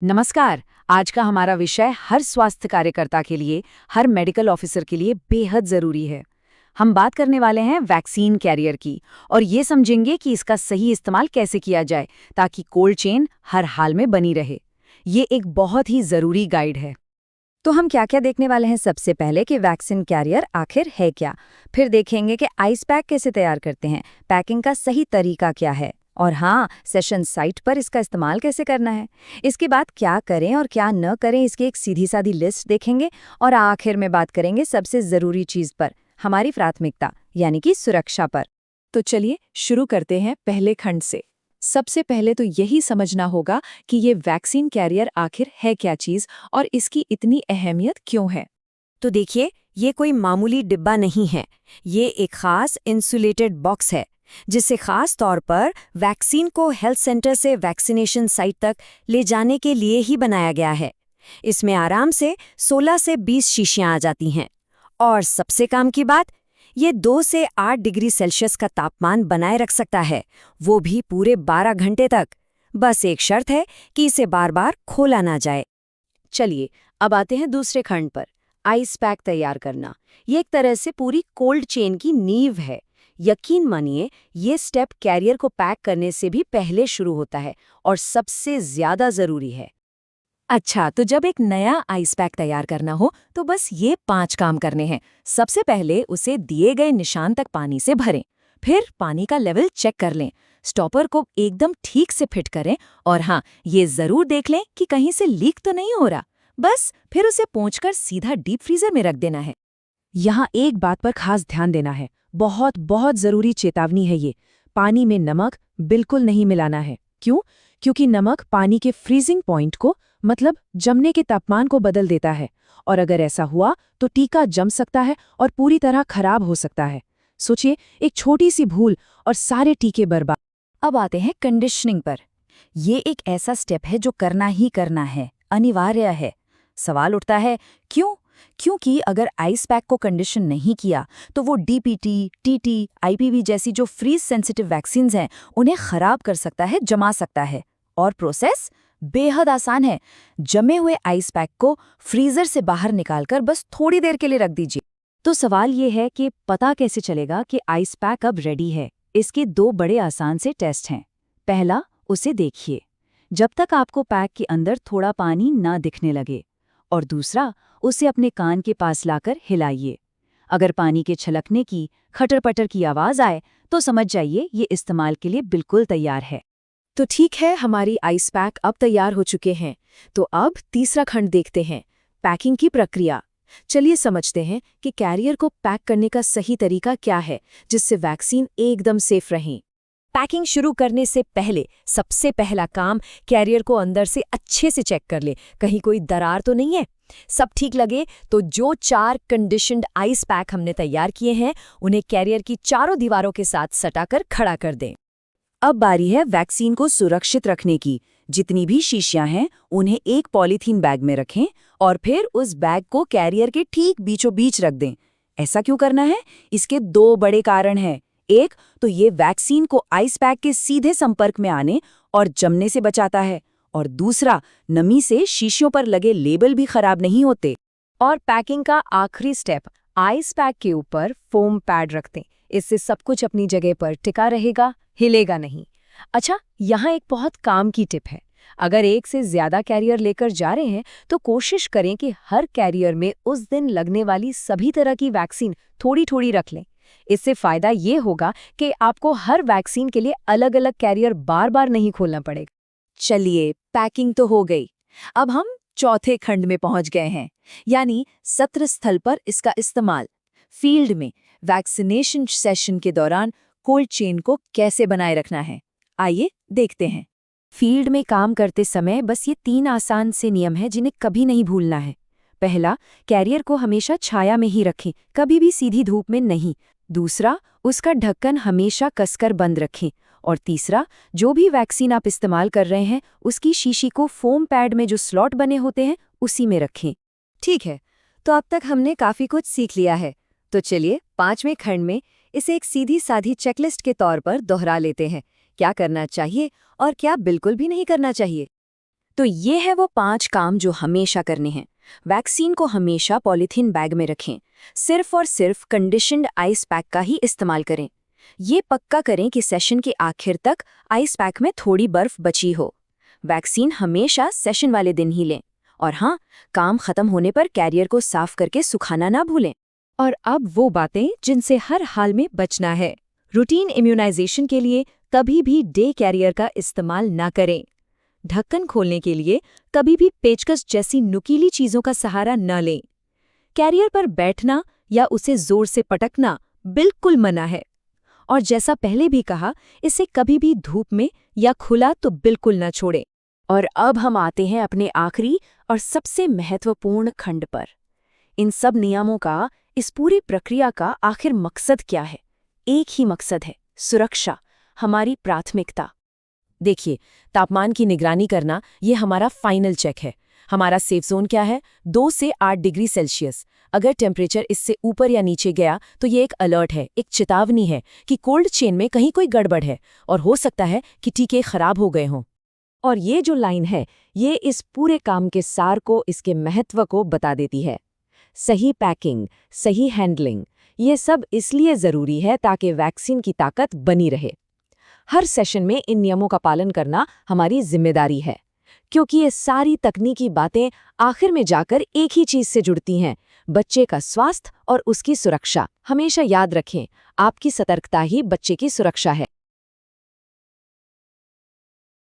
नमस्कार। आज का हमारा विषय हर स्वास्थ्य कार्यकर्ता के लिए, हर मेडिकल ऑफिसर के लिए बेहद जरूरी है। हम बात करने वाले हैं वैक्सीन कैरियर की और ये समझेंगे कि इसका सही इस्तेमाल कैसे किया जाए ताकि कोल्ड चेन हर हाल में बनी रहे। ये एक बहुत ही जरूरी गाइड है। तो हम क्या क्या देखने वाले हैं? सबसे पहले कि वैक्सीन कैरियर आखिर है क्या। फिर देखेंगे कि आइस पैक कैसे तैयार करते हैं, पैकिंग का सही तरीका क्या है, और हाँ, सेशन साइट पर इसका इस्तेमाल कैसे करना है। इसके बाद क्या करें और क्या न करें, इसकी एक सीधी सादी लिस्ट देखेंगे। और आखिर में बात करेंगे सबसे ज़रूरी चीज़ पर, हमारी प्राथमिकता यानी कि सुरक्षा पर। तो चलिए शुरू करते हैं पहले खंड से। सबसे पहले तो यही समझना होगा कि ये वैक्सीन कैरियर आखिर है क्या चीज़ और इसकी इतनी अहमियत क्यों है। तो देखिए, ये कोई मामूली डिब्बा नहीं है। ये एक खास इंसुलेटेड बॉक्स है जिसे खास तौर पर वैक्सीन को हेल्थ सेंटर से वैक्सीनेशन साइट तक ले जाने के लिए ही बनाया गया है। इसमें आराम से 16 से 20 शीशियां आ जाती हैं। और सबसे काम की बात, ये 2 से 8 डिग्री सेल्सियस का तापमान बनाए रख सकता है, वो भी पूरे 12 घंटे तक। बस एक शर्त है कि इसे बार बार खोला ना जाए। चलिए अब आते हैं दूसरे खंड पर, आइस पैक तैयार करना। ये एक तरह से पूरी कोल्ड चेन की नींव है। यकीन मानिए, ये स्टेप कैरियर को पैक करने से भी पहले शुरू होता है और सबसे ज्यादा जरूरी है। अच्छा, तो जब एक नया आइस पैक तैयार करना हो तो बस ये 5 काम करने हैं। सबसे पहले उसे दिए गए निशान तक पानी से भरें। फिर पानी का लेवल चेक कर लें, स्टॉपर को एकदम ठीक से फिट करें और हाँ, ये जरूर देख लें कि कहीं से लीक तो नहीं हो रहा। बस फिर उसे पोंछकर सीधा डीप फ्रीजर में रख देना है। यहाँ एक बात पर खास ध्यान देना है, बहुत बहुत जरूरी चेतावनी है ये। पानी में नमक बिल्कुल नहीं मिलाना है। क्यों? क्योंकि नमक पानी के फ्रीजिंग पॉइंट को, मतलब जमने के तापमान को बदल देता है, और अगर ऐसा हुआ तो टीका जम सकता है और पूरी तरह खराब हो सकता है। सोचिए, एक छोटी सी भूल और सारे टीके बर्बाद। अब आते हैं कंडीशनिंग पर। ये एक ऐसा स्टेप है जो करना ही करना है, अनिवार्य है। सवाल उठता है, क्यों? क्योंकि अगर आइस पैक को कंडीशन नहीं किया तो वो डीपीटी, टीटी, आईपीवी जैसी जो फ्रीज सेंसिटिव वैक्सीन्स हैं, उन्हें खराब कर सकता है, जमा सकता है। और प्रोसेस बेहद आसान है। जमे हुए आइस पैक को फ्रीजर से बाहर निकालकर बस थोड़ी देर के लिए रख दीजिए। तो सवाल ये है कि पता कैसे चलेगा कि आइस पैक अब रेडी है? इसके 2 बड़े आसान से टेस्ट हैं। पहला, उसे देखिए जब तक आपको पैक के अंदर थोड़ा पानी ना दिखने लगे, और दूसरा, उसे अपने कान के पास लाकर हिलाइए। अगर पानी के छलकने की, खटर-पटर की आवाज आए तो समझ जाइए ये इस्तेमाल के लिए बिल्कुल तैयार है। तो ठीक है, हमारी आइस पैक अब तैयार हो चुके हैं। तो अब तीसरा खंड देखते हैं, पैकिंग की प्रक्रिया। चलिए समझते हैं कि कैरियर को पैक करने का सही तरीका क्या है जिससे वैक्सीन एकदम सेफ रहे। पैकिंग शुरू करने से पहले सबसे पहला काम, कैरियर को अंदर से अच्छे से चेक कर ले, कहीं कोई दरार तो नहीं है। सब ठीक लगे तो जो 4 कंडीशन्ड आइस पैक हमने तैयार किए हैं, उन्हें कैरियर की चारों दीवारों के साथ सटाकर खड़ा कर दें। अब बारी है वैक्सीन को सुरक्षित रखने की। जितनी भी शीशियां हैं, उन्हें एक पॉलीथीन बैग में रखें और फिर उस बैग को कैरियर के ठीक बीचों बीच रख दें। ऐसा क्यों करना है? इसके 2 बड़े कारण हैं। एक तो ये वैक्सीन को आइस पैक के सीधे संपर्क में आने और जमने से बचाता है, और दूसरा, नमी से शीशियों पर लगे लेबल भी खराब नहीं होते। और पैकिंग का आखिरी स्टेप, आइस पैक के ऊपर फोम पैड रख दें। इससे सब कुछ अपनी जगह पर टिका रहेगा, हिलेगा नहीं। अच्छा, यहाँ एक बहुत काम की टिप है। अगर एक से ज्यादा कैरियर लेकर जा रहे हैं तो कोशिश करें कि हर कैरियर में उस दिन लगने वाली सभी तरह की वैक्सीन थोड़ी थोड़ी रख लें। इससे फायदा ये होगा कि आपको हर वैक्सीन के लिए अलग अलग कैरियर बार बार नहीं खोलना पड़ेगा। चलिए, पैकिंग तो हो गई। अब हम चौथे खंड में पहुंच गए हैं, यानी सत्र स्थल पर इसका इस्तेमाल। फील्ड में वैक्सीनेशन सेशन के दौरान कोल्ड चेन को कैसे बनाए रखना है, आइए देखते हैं। फील्ड में काम करते समय बस ये 3 आसान से नियम हैं जिन्हें कभी नहीं भूलना है। पहला, कैरियर को हमेशा छाया में ही रखें, कभी भी सीधी धूप में नहीं। दूसरा, उसका ढक्कन हमेशा कसकर बंद रखें। और तीसरा, जो भी वैक्सीन आप इस्तेमाल कर रहे हैं, उसकी शीशी को फोम पैड में जो स्लॉट बने होते हैं, उसी में रखें। ठीक है, तो अब तक हमने काफी कुछ सीख लिया है। तो चलिए 5वें खंड में इसे एक सीधी साधी चेकलिस्ट के तौर पर दोहरा लेते हैं, क्या करना चाहिए और क्या बिल्कुल भी नहीं करना चाहिए। तो ये है वो 5 काम जो हमेशा करने हैं। वैक्सीन को हमेशा पॉलीथीन बैग में रखें। सिर्फ और सिर्फ कंडीशन्ड आइस पैक का ही इस्तेमाल करें। ये पक्का करें कि सेशन के आखिर तक आइस पैक में थोड़ी बर्फ बची हो। वैक्सीन हमेशा सेशन वाले दिन ही लें। और हाँ, काम खत्म होने पर कैरियर को साफ करके सुखाना ना भूलें। और अब वो बातें जिनसे हर हाल में बचना है। रूटीन इम्यूनाइजेशन के लिए कभी भी डे कैरियर का इस्तेमाल ना करें। ढक्कन खोलने के लिए कभी भी पेचकस जैसी नुकीली चीजों का सहारा न लें। कैरियर पर बैठना या उसे जोर से पटकना बिल्कुल मना है। और जैसा पहले भी कहा, इसे कभी भी धूप में या खुला तो बिल्कुल न छोड़ें। और अब हम आते हैं अपने आखिरी और सबसे महत्वपूर्ण खंड पर। इन सब नियमों का, इस पूरी प्रक्रिया का आखिर मकसद क्या है? एक ही मकसद है, सुरक्षा, हमारी प्राथमिकता। देखिए, तापमान की निगरानी करना ये हमारा फाइनल चेक है। हमारा सेफ जोन क्या है? 2 से 8 डिग्री सेल्सियस। अगर टेम्परेचर इससे ऊपर या नीचे गया तो ये एक अलर्ट है, एक चेतावनी है कि कोल्ड चेन में कहीं कोई गड़बड़ है और हो सकता है कि टीके खराब हो गए हों। और ये जो लाइन है, ये इस पूरे काम के सार को, इसके महत्व को बता देती है। सही पैकिंग, सही हैंडलिंग, ये सब इसलिए ज़रूरी है ताकि वैक्सीन की ताकत बनी रहे। हर सेशन में इन नियमों का पालन करना हमारी जिम्मेदारी है, क्योंकि ये सारी तकनीकी बातें आखिर में जाकर एक ही चीज़ से जुड़ती हैं, बच्चे का स्वास्थ्य और उसकी सुरक्षा। हमेशा याद रखें, आपकी सतर्कता ही बच्चे की सुरक्षा है।